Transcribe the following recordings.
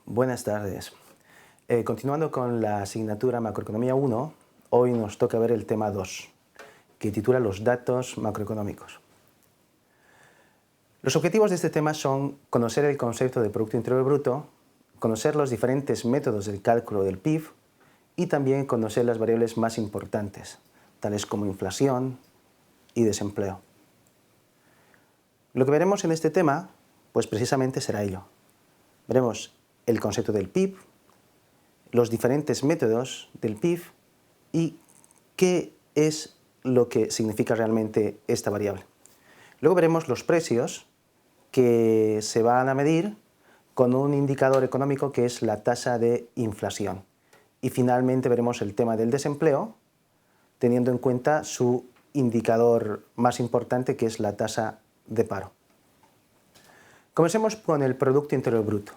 Buenas tardes. Continuando con la asignatura Macroeconomía 1, hoy nos toca ver el tema 2, que titula Los datos macroeconómicos. Los objetivos de este tema son conocer el concepto de Producto Interior Bruto, conocer los diferentes métodos del cálculo del PIB y también conocer las variables más importantes, tales como inflación y desempleo. Lo que veremos en este tema, pues precisamente será ello. Veremos el concepto del PIB, los diferentes métodos del PIB y qué es lo que significa realmente esta variable. Luego veremos los precios que se van a medir con un indicador económico que es la tasa de inflación. Y finalmente veremos el tema del desempleo, teniendo en cuenta su indicador más importante, que es la tasa de paro. Comencemos con el Producto Interior Bruto.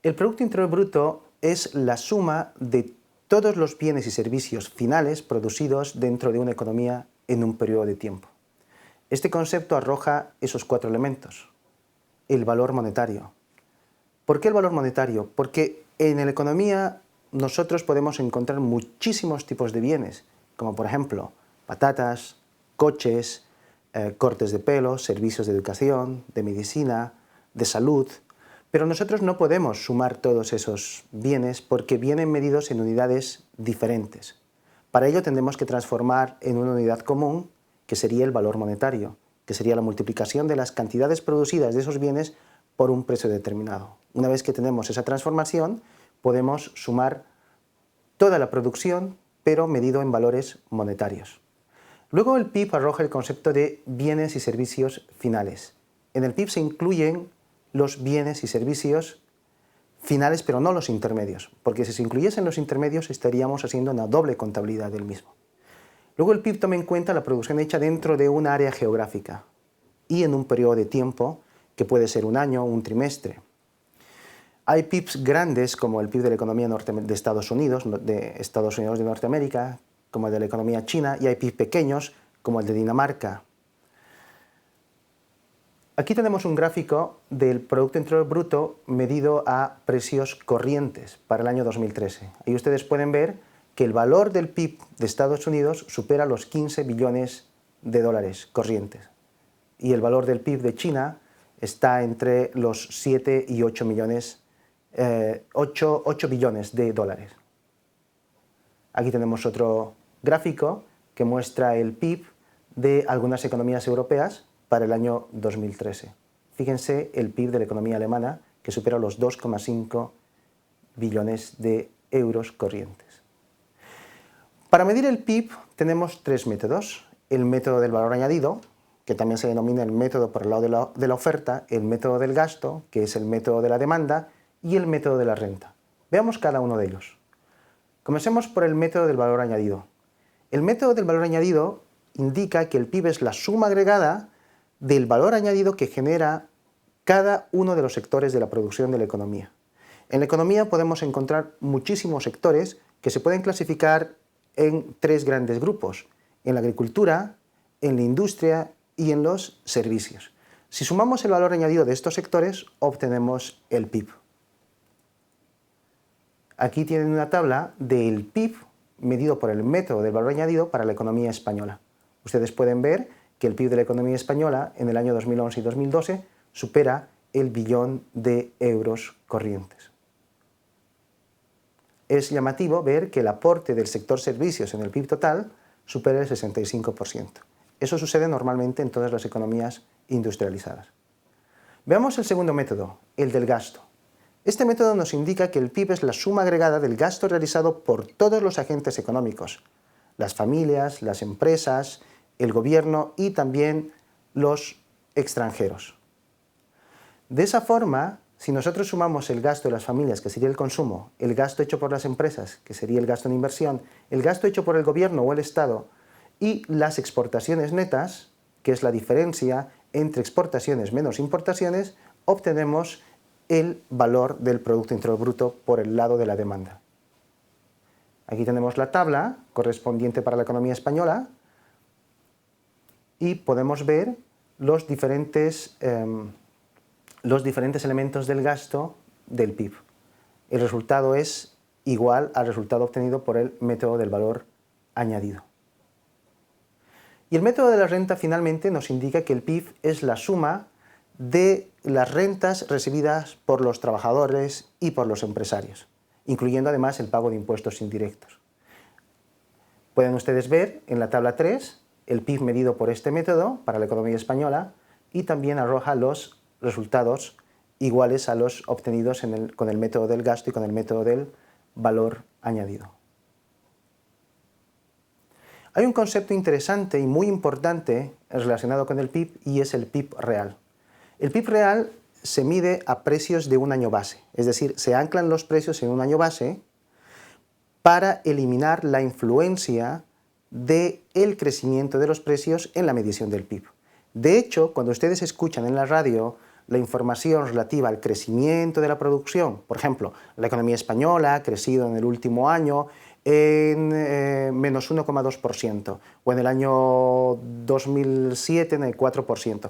El Producto Interior Bruto es la suma de todos los bienes y servicios finales producidos dentro de una economía en un periodo de tiempo. Este concepto arroja esos 4 elementos. El valor monetario. ¿Por qué el valor monetario? Porque en la economía nosotros podemos encontrar muchísimos tipos de bienes, como por ejemplo patatas, coches, cortes de pelo, servicios de educación, de medicina, de salud, pero nosotros no podemos sumar todos esos bienes porque vienen medidos en unidades diferentes. Para ello tendremos que transformar en una unidad común, que sería el valor monetario, que sería la multiplicación de las cantidades producidas de esos bienes por un precio determinado. Una vez que tenemos esa transformación, podemos sumar toda la producción, pero medido en valores monetarios. Luego el PIB arroja el concepto de bienes y servicios finales. En el PIB se incluyen los bienes y servicios finales, pero no los intermedios, porque si se incluyesen los intermedios estaríamos haciendo una doble contabilidad del mismo. Luego el PIB toma en cuenta la producción hecha dentro de un área geográfica y en un periodo de tiempo que puede ser un año o un trimestre. Hay PIBs grandes como el PIB de la economía de Estados Unidos de Norteamérica, como el de la economía china, y hay PIBs pequeños como el de Dinamarca. Aquí tenemos un gráfico del Producto Interior Bruto medido a precios corrientes para el año 2013. Ahí ustedes pueden ver que el valor del PIB de Estados Unidos supera los 15 billones de dólares corrientes y el valor del PIB de China está entre los 7 y 8 billones de dólares. Aquí tenemos otro gráfico que muestra el PIB de algunas economías europeas para el año 2013. Fíjense el PIB de la economía alemana, que supera los 2,5 billones de euros corrientes. Para medir el PIB tenemos 3 métodos. El método del valor añadido, que también se denomina el método por el lado de la oferta, el método del gasto, que es el método de la demanda, y el método de la renta. Veamos cada uno de ellos. Comencemos por el método del valor añadido. El método del valor añadido indica que el PIB es la suma agregada del valor añadido que genera cada uno de los sectores de la producción de la economía. En la economía podemos encontrar muchísimos sectores que se pueden clasificar en 3 grandes grupos: en la agricultura, en la industria y en los servicios. Si sumamos el valor añadido de estos sectores, obtenemos el PIB. Aquí tienen una tabla del PIB medido por el método del valor añadido para la economía española. Ustedes pueden ver que el PIB de la economía española en el año 2011 y 2012 supera el billón de euros corrientes. Es llamativo ver que el aporte del sector servicios en el PIB total supera el 65%. Eso sucede normalmente en todas las economías industrializadas. Veamos el segundo método, el del gasto. Este método nos indica que el PIB es la suma agregada del gasto realizado por todos los agentes económicos, las familias, las empresas, el gobierno y también los extranjeros. De esa forma, si nosotros sumamos el gasto de las familias, que sería el consumo, el gasto hecho por las empresas, que sería el gasto en inversión, el gasto hecho por el gobierno o el Estado, y las exportaciones netas, que es la diferencia entre exportaciones menos importaciones, obtenemos el valor del Producto Interior Bruto por el lado de la demanda. Aquí tenemos la tabla correspondiente para la economía española y podemos ver los diferentes elementos del gasto del PIB. el resultado es igual al resultado obtenido por el método del valor añadido. Y el método de la renta finalmente nos indica que el PIB es la suma de las rentas recibidas por los trabajadores y por los empresarios, incluyendo además el pago de impuestos indirectos. Pueden ustedes ver en la tabla 3 el PIB medido por este método para la economía española y también arroja los resultados iguales a los obtenidos con el método del gasto y con el método del valor añadido. Hay un concepto interesante y muy importante relacionado con el PIB y es el PIB real. El PIB real se mide a precios de un año base, es decir, se anclan los precios en un año base para eliminar la influencia del crecimiento de los precios en la medición del PIB. De hecho, cuando ustedes escuchan en la radio la información relativa al crecimiento de la producción, por ejemplo, la economía española ha crecido en el último año en menos 1,2% o en el año 2007 en el 4%.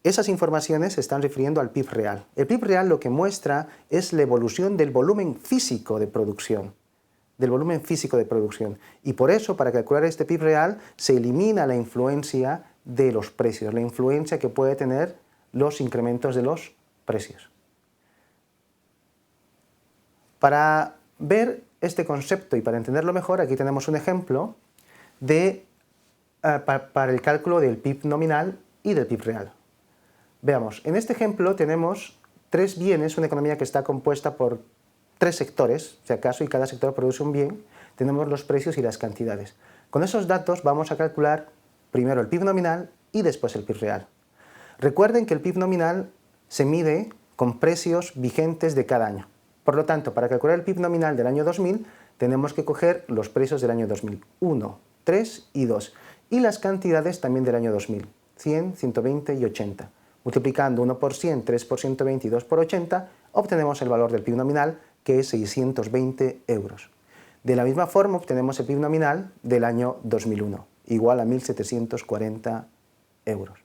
Esas informaciones se están refiriendo al PIB real. El PIB real lo que muestra es la evolución del volumen físico de producción. Y por eso, para calcular este PIB real, se elimina la influencia de los precios, la influencia que puede tener los incrementos de los precios. Para ver este concepto y para entenderlo mejor, aquí tenemos un ejemplo para el cálculo del PIB nominal y del PIB real. Veamos, en este ejemplo tenemos tres bienes, una economía que está compuesta por tres sectores, si acaso, y cada sector produce un bien, tenemos los precios y las cantidades. Con esos datos vamos a calcular primero el PIB nominal y después el PIB real. Recuerden que el PIB nominal se mide con precios vigentes de cada año. Por lo tanto, para calcular el PIB nominal del año 2000, tenemos que coger los precios del año 2001, 3 y 2, y las cantidades también del año 2000, 100, 120 y 80. Multiplicando 1 por 100, 3 por 120 y 2 por 80, obtenemos el valor del PIB nominal, que es 620 euros. De la misma forma, obtenemos el PIB nominal del año 2001, igual a 1.740 euros.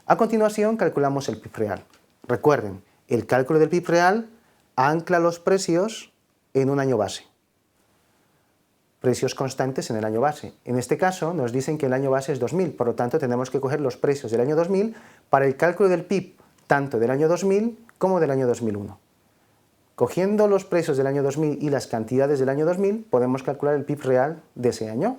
A continuación, calculamos el PIB real. Recuerden, el cálculo del PIB real ancla los precios en un año base. Precios constantes en el año base. En este caso nos dicen que el año base es 2000, por lo tanto tenemos que coger los precios del año 2000 para el cálculo del PIB, tanto del año 2000 como del año 2001. Cogiendo los precios del año 2000 y las cantidades del año 2000, podemos calcular el PIB real de ese año.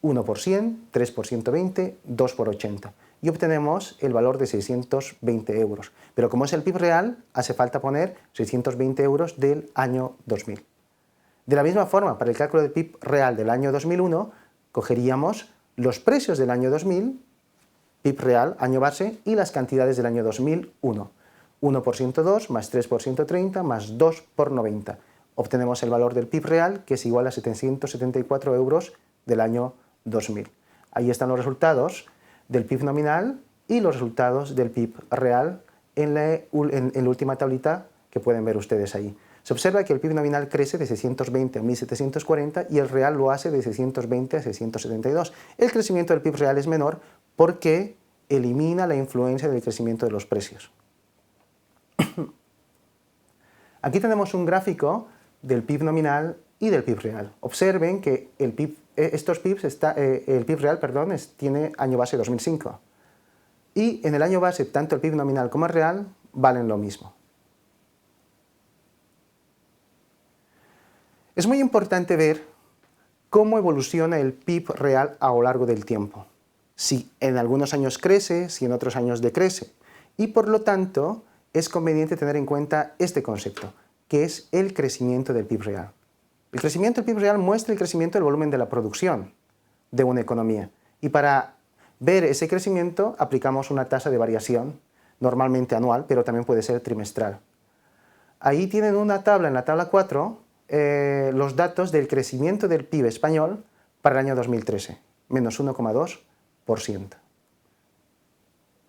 1 por 100, 3 por 120, 2 por 80. Y obtenemos el valor de 620 euros. Pero como es el PIB real, hace falta poner 620 euros del año 2000. De la misma forma, para el cálculo del PIB real del año 2001, cogeríamos los precios del año 2000, PIB real, año base, y las cantidades del año 2001. 1 por 102 más 3 por 130 más 2 por 90. Obtenemos el valor del PIB real, que es igual a 774 euros del año 2000. Ahí están los resultados del PIB nominal y los resultados del PIB real en la última tablita que pueden ver ustedes ahí. Se observa que el PIB nominal crece de 620 a 1.740 y el real lo hace de 620 a 672. El crecimiento del PIB real es menor porque elimina la influencia del crecimiento de los precios. Aquí tenemos un gráfico del PIB nominal y del PIB real. Observen que el PIB real tiene año base 2005. Y en el año base, tanto el PIB nominal como el real valen lo mismo. Es muy importante ver cómo evoluciona el PIB real a lo largo del tiempo. Si en algunos años crece, si en otros años decrece. Y por lo tanto, es conveniente tener en cuenta este concepto, que es el crecimiento del PIB real. El crecimiento del PIB real muestra el crecimiento del volumen de la producción de una economía. Y para ver ese crecimiento aplicamos una tasa de variación, normalmente anual, pero también puede ser trimestral. Ahí tienen una tabla, en la tabla 4, los datos del crecimiento del PIB español para el año 2013, menos 1,2%.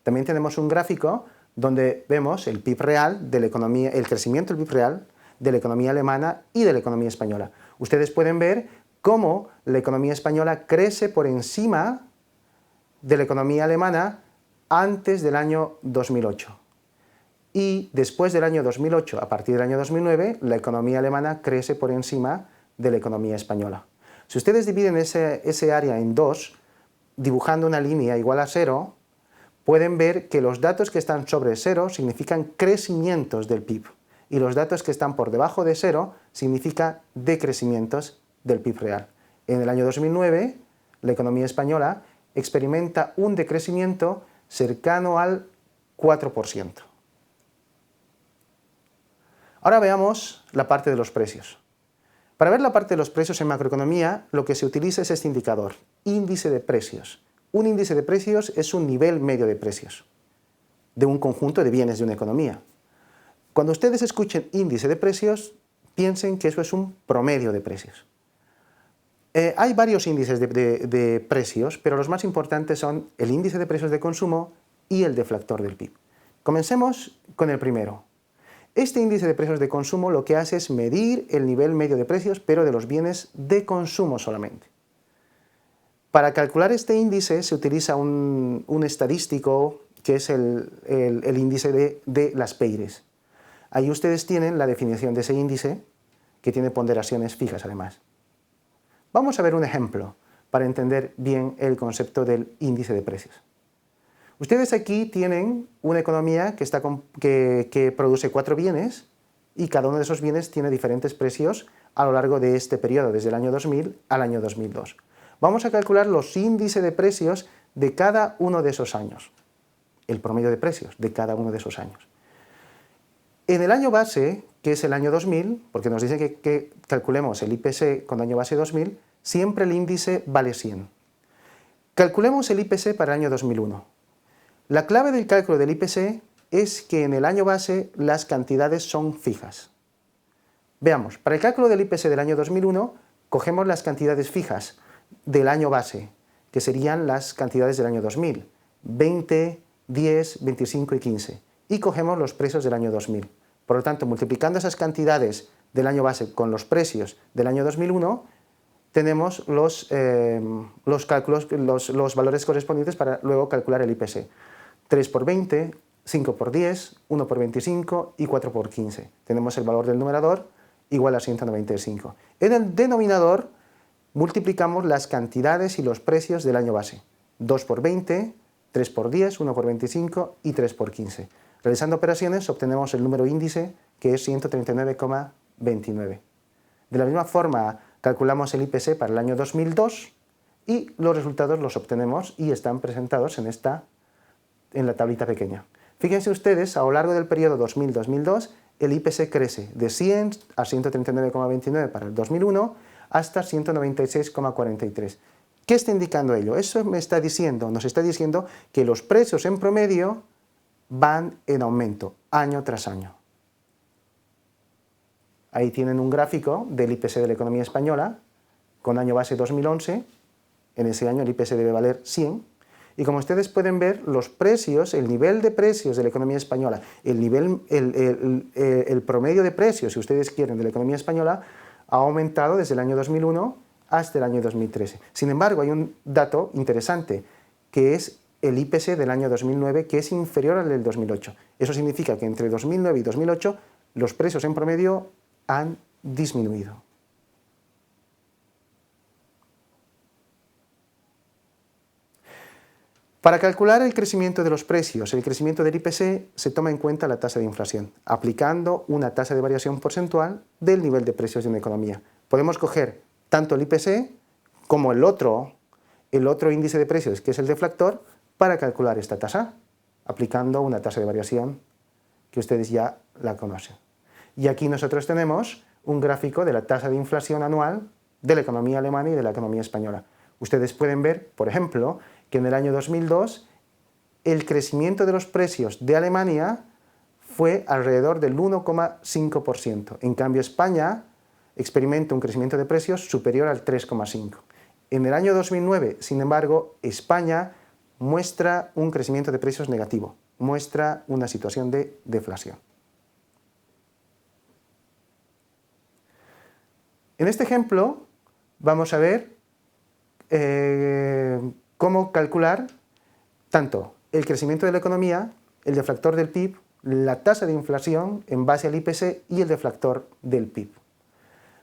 También tenemos un gráfico donde vemos el PIB real de la economía, el crecimiento del PIB real de la economía alemana y de la economía española. Ustedes pueden ver cómo la economía española crece por encima de la economía alemana antes del año 2008. y después del año 2008, a partir del año 2009, la economía alemana crece por encima de la economía española. Si ustedes dividen ese área en dos, dibujando una línea igual a 0, pueden ver que los datos que están sobre 0 significan crecimientos del PIB y los datos que están por debajo de 0 significan decrecimientos del PIB real. En el año 2009, la economía española experimenta un decrecimiento cercano al 4%. Ahora veamos la parte de los precios. Para ver la parte de los precios en macroeconomía, lo que se utiliza es este indicador, índice de precios. Un índice de precios es un nivel medio de precios de un conjunto de bienes de una economía. Cuando ustedes escuchen índice de precios, piensen que eso es un promedio de precios. Hay varios índices de precios, pero los más importantes son el índice de precios de consumo y el deflactor del PIB. Comencemos con el primero. Este índice de precios de consumo lo que hace es medir el nivel medio de precios, pero de los bienes de consumo solamente. Para calcular este índice se utiliza un estadístico que es el índice de las Peires. Ahí ustedes tienen la definición de ese índice, que tiene ponderaciones fijas además. Vamos a ver un ejemplo para entender bien el concepto del índice de precios. Ustedes aquí tienen una economía que produce 4 bienes y cada uno de esos bienes tiene diferentes precios a lo largo de este periodo, desde el año 2000 al año 2002. Vamos a calcular los índices de precios de cada uno de esos años, el promedio de precios de cada uno de esos años. En el año base, que es el año 2000, porque nos dice que calculemos el IPC con año base 2000, siempre el índice vale 100. Calculemos el IPC para el año 2001. La clave del cálculo del IPC es que en el año base las cantidades son fijas. Veamos, para el cálculo del IPC del año 2001, cogemos las cantidades fijas del año base, que serían las cantidades del año 2000, 20, 10, 25 y 15, y cogemos los precios del año 2000. Por lo tanto, multiplicando esas cantidades del año base con los precios del año 2001, tenemos los valores correspondientes para luego calcular el IPC. 3 por 20, 5 por 10, 1 por 25 y 4 por 15. Tenemos el valor del numerador igual a 195. En el denominador multiplicamos las cantidades y los precios del año base. 2 por 20, 3 por 10, 1 por 25 y 3 por 15. Realizando operaciones obtenemos el número índice, que es 139,29. De la misma forma calculamos el IPC para el año 2002 y los resultados los obtenemos y están presentados en la tablita pequeña. Fíjense ustedes, a lo largo del periodo 2000-2002, el IPC crece de 100 a 139,29 para el 2001 hasta 196,43. ¿Qué está indicando ello? Eso nos está diciendo que los precios en promedio van en aumento año tras año. Ahí tienen un gráfico del IPC de la economía española con año base 2011. En ese año el IPC debe valer 100. Y como ustedes pueden ver, los precios, el nivel de precios de la economía española, el promedio de precios, si ustedes quieren, de la economía española, ha aumentado desde el año 2001 hasta el año 2013. Sin embargo, hay un dato interesante, que es el IPC del año 2009, que es inferior al del 2008. Eso significa que entre 2009 y 2008 los precios en promedio han disminuido. Para calcular el crecimiento de los precios, el crecimiento del IPC, se toma en cuenta la tasa de inflación, aplicando una tasa de variación porcentual del nivel de precios de una economía. Podemos coger tanto el IPC como el otro índice de precios, que es el deflactor, para calcular esta tasa, aplicando una tasa de variación que ustedes ya la conocen. Y aquí nosotros tenemos un gráfico de la tasa de inflación anual de la economía alemana y de la economía española. Ustedes pueden ver, por ejemplo, que en el año 2002 el crecimiento de los precios de Alemania fue alrededor del 1,5%. En cambio, España experimenta un crecimiento de precios superior al 3,5%. En el año 2009, sin embargo, España muestra un crecimiento de precios negativo, muestra una situación de deflación. En este ejemplo vamos a ver cómo calcular tanto el crecimiento de la economía, el deflactor del PIB, la tasa de inflación en base al IPC y el deflactor del PIB.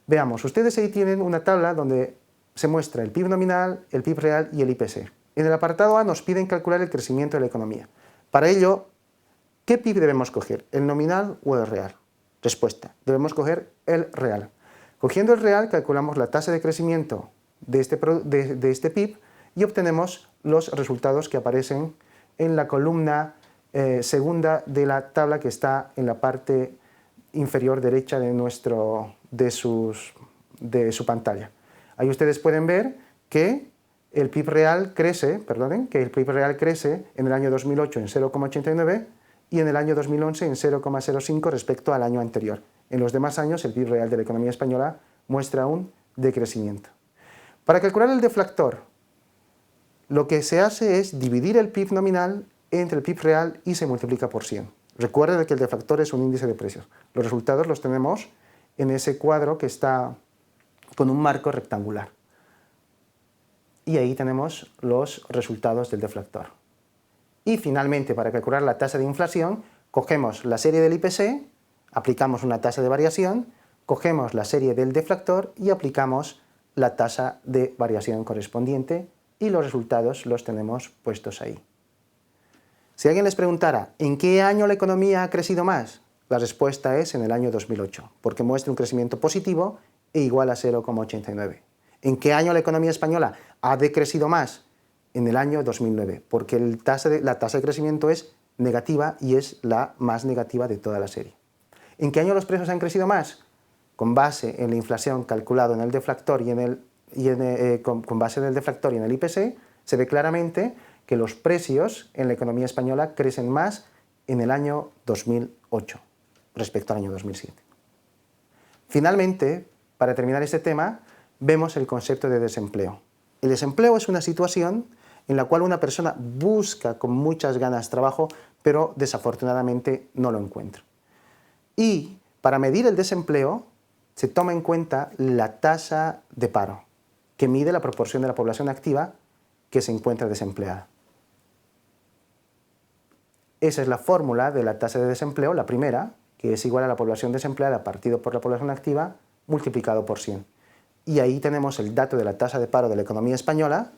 Veamos, ustedes ahí tienen una tabla donde se muestra el PIB nominal, el PIB real y el IPC. En el apartado A nos piden calcular el crecimiento de la economía. Para ello, ¿qué PIB debemos coger? ¿El nominal o el real? Respuesta, debemos coger el real. Cogiendo el real, calculamos la tasa de crecimiento de este PIB y obtenemos los resultados que aparecen en la columna segunda de la tabla que está en la parte inferior derecha de su pantalla. Ahí ustedes pueden ver que el PIB real crece, en el año 2008 en 0,89 y en el año 2011 en 0,05 respecto al año anterior. En los demás años el PIB real de la economía española muestra un decrecimiento. Para calcular el deflactor, lo que se hace es dividir el PIB nominal entre el PIB real y se multiplica por 100. Recuerden que el deflactor es un índice de precios. Los resultados los tenemos en ese cuadro que está con un marco rectangular. Y ahí tenemos los resultados del deflactor. Y finalmente, para calcular la tasa de inflación, cogemos la serie del IPC, aplicamos una tasa de variación, cogemos la serie del deflactor y aplicamos la tasa de variación correspondiente y los resultados los tenemos puestos ahí. Si alguien les preguntara, ¿en qué año la economía ha crecido más? La respuesta es en el año 2008, porque muestra un crecimiento positivo e igual a 0,89. ¿En qué año la economía española ha decrecido más? En el año 2009, porque la tasa de crecimiento es negativa y es la más negativa de toda la serie. ¿En qué año los precios han crecido más? Con base en la inflación calculada en el deflactor con base en el deflactor y en el IPC, se ve claramente que los precios en la economía española crecen más en el año 2008 respecto al año 2007. Finalmente, para terminar este tema, vemos el concepto de desempleo. El desempleo es una situación en la cual una persona busca con muchas ganas trabajo, pero desafortunadamente no lo encuentra. Y para medir el desempleo se toma en cuenta la tasa de paro, que mide la proporción de la población activa que se encuentra desempleada. Esa es la fórmula de la tasa de desempleo, la primera, que es igual a la población desempleada partido por la población activa multiplicado por 100. Y ahí tenemos el dato de la tasa de paro de la economía española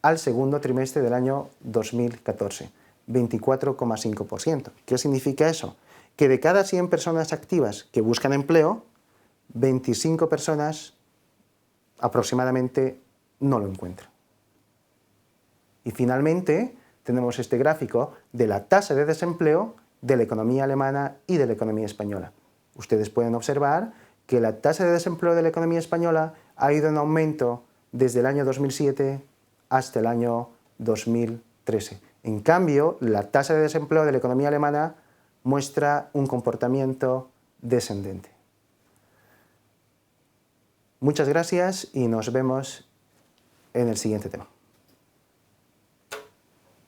al segundo trimestre del año 2014, 24,5%. ¿Qué significa eso? Que de cada 100 personas activas que buscan empleo, 25 personas aproximadamente no lo encuentran. Y finalmente tenemos este gráfico de la tasa de desempleo de la economía alemana y de la economía española. Ustedes pueden observar que la tasa de desempleo de la economía española ha ido en aumento desde el año 2007 hasta el año 2013. En cambio, la tasa de desempleo de la economía alemana muestra un comportamiento descendente. Muchas gracias y nos vemos en el siguiente tema.